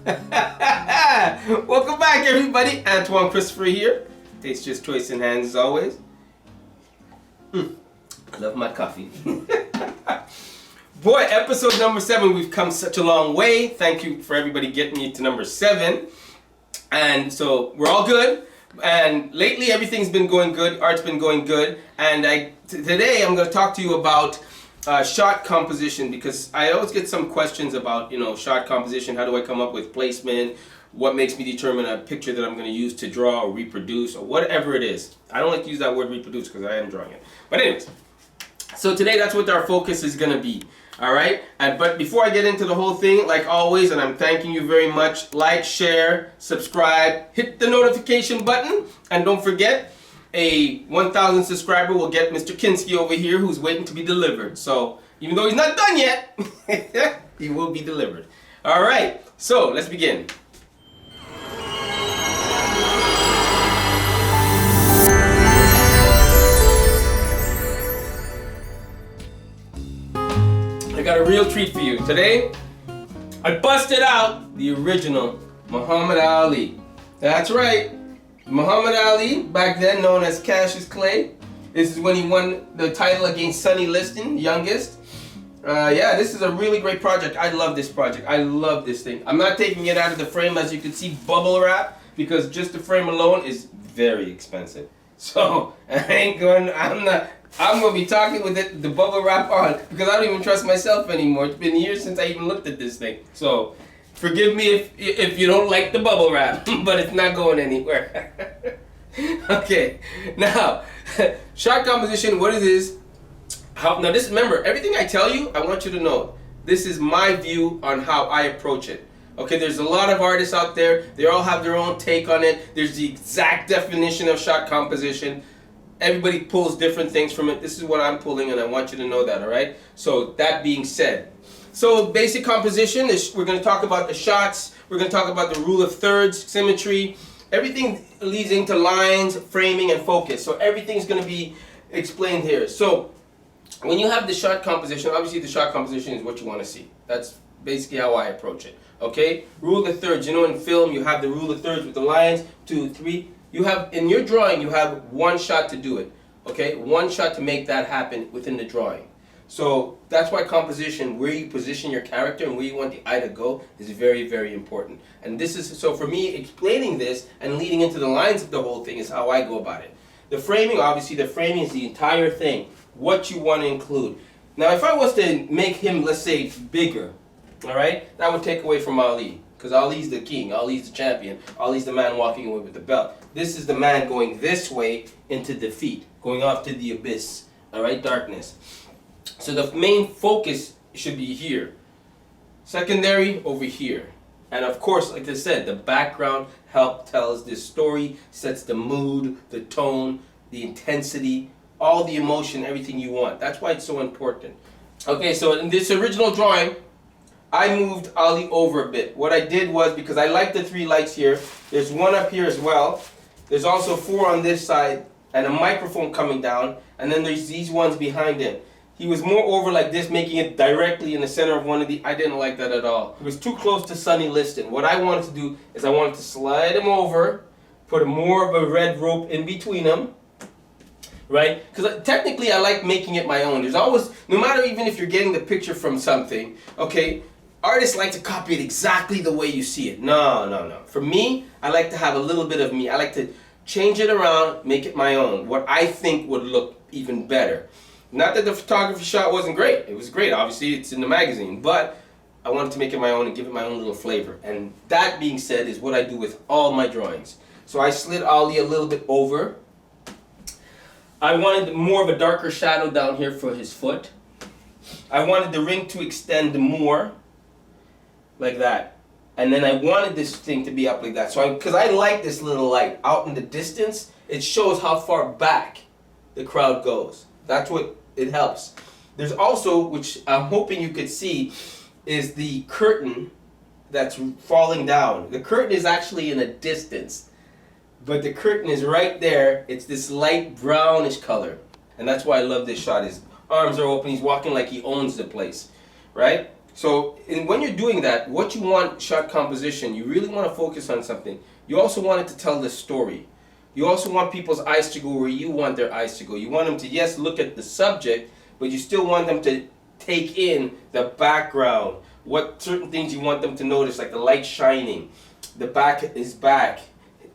Welcome back, everybody. Antoine Christopher here. Tastes just choice in hands as always. I love my coffee. Boy, episode number 7. We've come such a long way. Thank you for everybody getting me to number 7. And so we're all good. And lately everything's been going good. Art's been going good. And today I'm going to talk to you about shot composition, because I always get some questions about, shot composition. How do I come up with placement? What makes me determine a picture that I'm going to use to draw or reproduce or whatever it is. I don't like to use that word reproduce because I am drawing it. But anyways, so today that's what our focus is going to be. All right? But before I get into the whole thing, like always, and I'm thanking you very much, like, share, subscribe, hit the notification button, and don't forget, a 1,000 subscriber will get Mr. Kinski over here, who's waiting to be delivered. So even though he's not done yet, he will be delivered. All right, so let's begin. I got a real treat for you. Today, I busted out the original Muhammad Ali. That's right. Muhammad Ali, back then known as Cassius Clay. This is when he won the title against Sonny Liston, youngest. This is a really great project. I love this project. I love this thing. I'm not taking it out of the frame, as you can see, bubble wrap, because just the frame alone is very expensive. So I'm going to be talking with the bubble wrap on, because I don't even trust myself anymore. It's been years since I even looked at this thing. So forgive me if you don't like the bubble wrap, but it's not going anywhere. Okay, now, shot composition, what it is. Now this, remember, everything I tell you, I want you to know, this is my view on how I approach it. Okay, there's a lot of artists out there. They all have their own take on it. There's the exact definition of shot composition. Everybody pulls different things from it. This is what I'm pulling, and I want you to know that, all right? So that being said, so basic composition is, we're going to talk about the shots. We're going to talk about the rule of thirds, symmetry. Everything leads into lines, framing, and focus. So everything's going to be explained here. So when you have the shot composition, obviously the shot composition is what you want to see. That's basically how I approach it. Okay? Rule of thirds. In film you have the rule of thirds with the lines, 2, 3. You have, in your drawing, you have one shot to do it. Okay? One shot to make that happen within the drawing. So that's why composition, where you position your character and where you want the eye to go, is very, very important. And this is, so for me, explaining this and leading into the lines of the whole thing is how I go about it. The framing, obviously, the framing is the entire thing, what you want to include. Now, if I was to make him, let's say, bigger, all right, that would take away from Ali, because Ali's the king, Ali's the champion, Ali's the man walking away with the belt. This is the man going this way into defeat, going off to the abyss, all right, darkness. So the main focus should be here. Secondary over here. And of course, like I said, the background tells this story, sets the mood, the tone, the intensity, all the emotion, everything you want. That's why it's so important. Okay, so in this original drawing, I moved Ali over a bit. What I did was, because I like the 3 lights here, there's one up here as well. There's also 4 on this side, and a microphone coming down, and then there's these ones behind him. He was more over like this, making it directly in the center of one of the... I didn't like that at all. It was too close to Sonny Liston. What I wanted to do is I wanted to slide him over, put more of a red rope in between them, right? Because technically I like making it my own. There's always, no matter even if you're getting the picture from something, okay, artists like to copy it exactly the way you see it. No. For me, I like to have a little bit of me. I like to change it around, make it my own. What I think would look even better. Not that the photography shot wasn't great. It was great. Obviously, it's in the magazine. But I wanted to make it my own and give it my own little flavor. And that being said is what I do with all my drawings. So I slid Ali a little bit over. I wanted more of a darker shadow down here for his foot. I wanted the ring to extend more, like that. And then I wanted this thing to be up like that. So because I like this little light out in the distance, it shows how far back the crowd goes. That's what it helps. There's also, which I'm hoping you could see, is the curtain that's falling down. The curtain is actually in a distance, but the curtain is right there. It's this light brownish color. And that's why I love this shot. His arms are open. He's walking like he owns the place, right? So when you're doing that, what you want shot composition, you really want to focus on something. You also want it to tell the story. You also want people's eyes to go where you want their eyes to go. You want them to, yes, look at the subject, but you still want them to take in the background, what certain things you want them to notice, like the light shining, the back is back,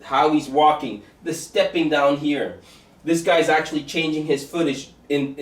how he's walking, the stepping down here. This guy's actually changing his footage in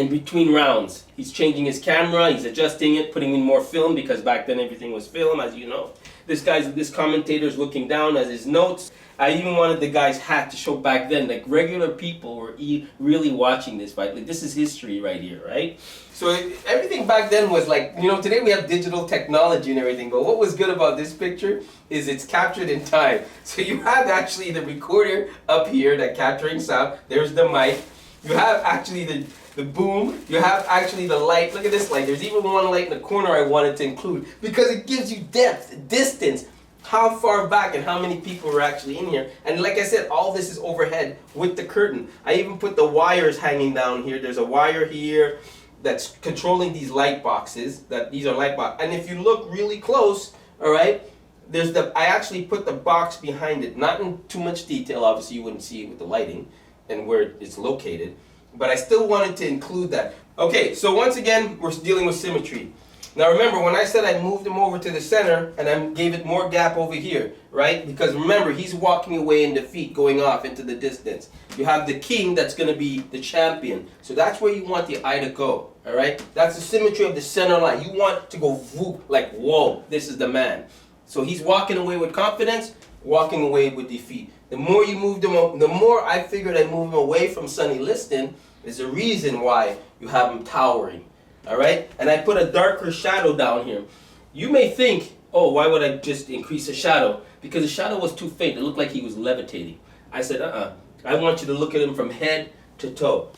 between rounds. He's changing his camera, he's adjusting it, putting in more film, because back then everything was film, as you know. This commentator's looking down at his notes. I even wanted the guy's hat to show back then, like regular people were really watching this fight. Like, this is history right here, right? So everything back then was like, you know, today we have digital technology and everything, but what was good about this picture is it's captured in time. So you have actually the recorder up here that capturing sound. There's the mic. You have actually the boom. You have actually the light. Look at this light. There's even one light in the corner I wanted to include because it gives you depth, distance, how far back and how many people are actually in here. And like I said, all this is overhead with the curtain. I even put the wires hanging down here. There's a wire here that's controlling these light boxes. These are light boxes. And if you look really close, all right, I actually put the box behind it. Not in too much detail. Obviously, you wouldn't see it with the lighting and where it's located. But I still wanted to include that. Okay, so once again, we're dealing with symmetry. Now remember, when I said I moved him over to the center and I gave it more gap over here, right? Because remember, he's walking away in defeat, going off into the distance. You have the king that's going to be the champion. So that's where you want the eye to go, all right? That's the symmetry of the center line. You want to go whoop, like, whoa, this is the man. So he's walking away with confidence, walking away with defeat. The more you moved him, the more I figured I moved him away from Sonny Liston is the reason why you have him towering. All right? And I put a darker shadow down here. You may think, oh, why would I just increase the shadow? Because the shadow was too faint. It looked like he was levitating. I said, I want you to look at him from head to toe.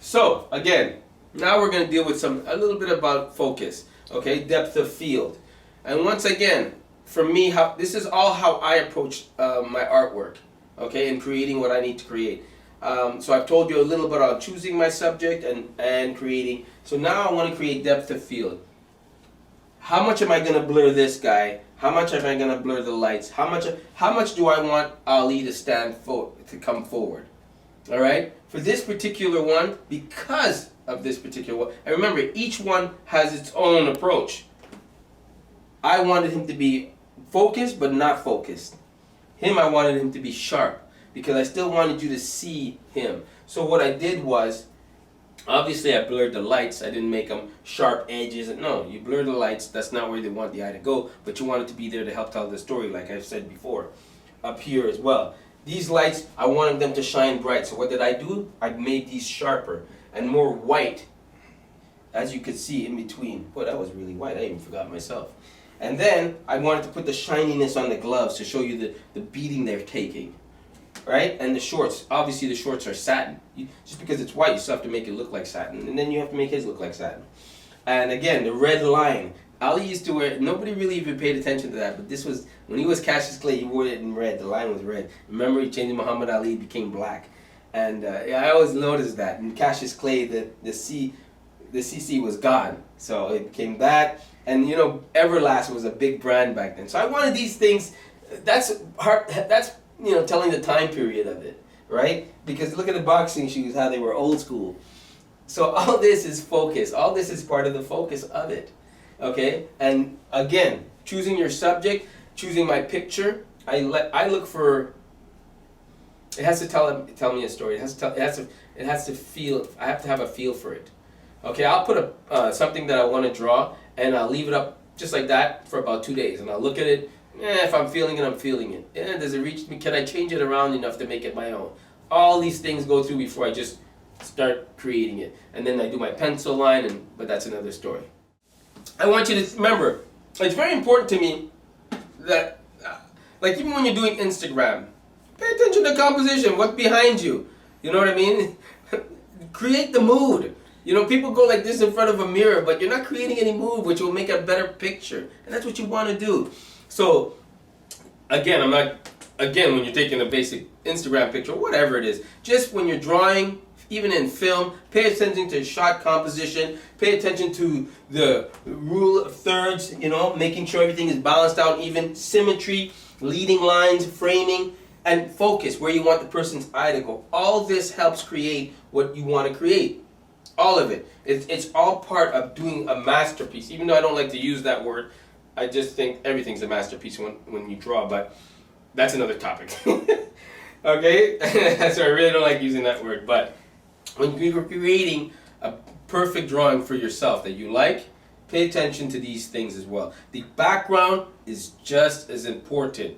So, again, now we're going to deal with a little bit about focus. Okay? Depth of field. And once again, for me, this is all how I approach my artwork. Okay? And creating what I need to create. So I've told you a little bit about choosing my subject and creating. So now I want to create depth of field. How much am I going to blur this guy? How much am I going to blur the lights? How much do I want Ali to come forward? All right? For this particular one, because of this particular one, and remember, each one has its own approach. I wanted him to be focused but not focused. I wanted him to be sharp, because I still wanted you to see him. So what I did was, obviously I blurred the lights. I didn't make them sharp edges. No, you blur the lights. That's not where they want the eye to go, but you want it to be there to help tell the story, like I've said before. Up here as well. These lights, I wanted them to shine bright. So what did I do? I made these sharper and more white, as you could see in between. Boy, that was really white. I even forgot myself. And then I wanted to put the shininess on the gloves to show you the beating they're taking. Right? And the shorts, obviously the shorts are satin. Just because it's white, you still have to make it look like satin. And then you have to make his look like satin. And again, the red line. Ali used to wear, nobody really even paid attention to that, but this was, when he was Cassius Clay, he wore it in red. The line was red. Remember, he changed Muhammad Ali, it became black. And I always noticed that. In Cassius Clay, the CC was gone. So it became that. And you know, Everlast was a big brand back then. So I wanted these things, that's you know, telling the time period of it, right? Because look at the boxing shoes, how they were old school. So all this is focus. All this is part of the focus of it, okay? And again, choosing your subject, choosing my picture. I look for. It has to tell me a story. It has to feel. I have to have a feel for it. Okay, I'll put something that I want to draw, and I'll leave it up just like that for about 2 days, and I'll look at it. If I'm feeling it, I'm feeling it. Does it reach me? Can I change it around enough to make it my own? All these things go through before I just start creating it. And then I do my pencil line, but that's another story. I want you to remember, it's very important to me that, like even when you're doing Instagram, pay attention to composition, what's behind you. You know what I mean? Create the mood. You know, people go like this in front of a mirror, but you're not creating any mood, which will make a better picture. And that's what you want to do. So, again, when you're taking a basic Instagram picture, whatever it is, just when you're drawing, even in film. Pay attention to shot composition. Pay attention to the rule of thirds, you know, making sure everything is balanced out, even symmetry, leading lines, framing, and focus, where you want the person's eye to go. All this helps create what you want to create. All of it. It's all part of doing a masterpiece. Even though I don't like to use that word, I just think everything's a masterpiece when you draw, but that's another topic. Okay? So I really don't like using that word, but when you're creating a perfect drawing for yourself that you like, pay attention to these things as well. The background is just as important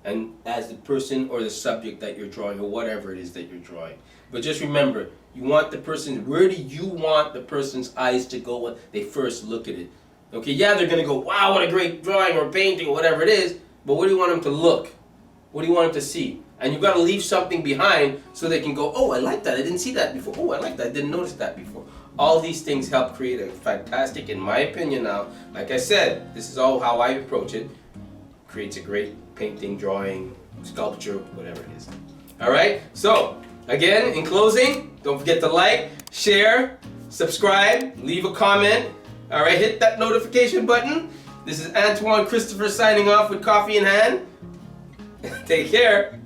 and as the person or the subject that you're drawing, or whatever it is that you're drawing. But just remember, you want the person, where do you want the person's eyes to go when they first look at it? Okay, yeah, they're going to go, wow, what a great drawing or painting or whatever it is, but where do you want them to look? What do you want them to see? And you've got to leave something behind so they can go, oh, I like that, I didn't see that before. Oh, I like that, I didn't notice that before. All these things help create a fantastic, in my opinion now, like I said, this is all how I approach it, creates a great painting, drawing, sculpture, whatever it is. Alright, so again, in closing, don't forget to like, share, subscribe, leave a comment. Alright, hit that notification button. This is Antoine Christopher signing off with coffee in hand. Take care.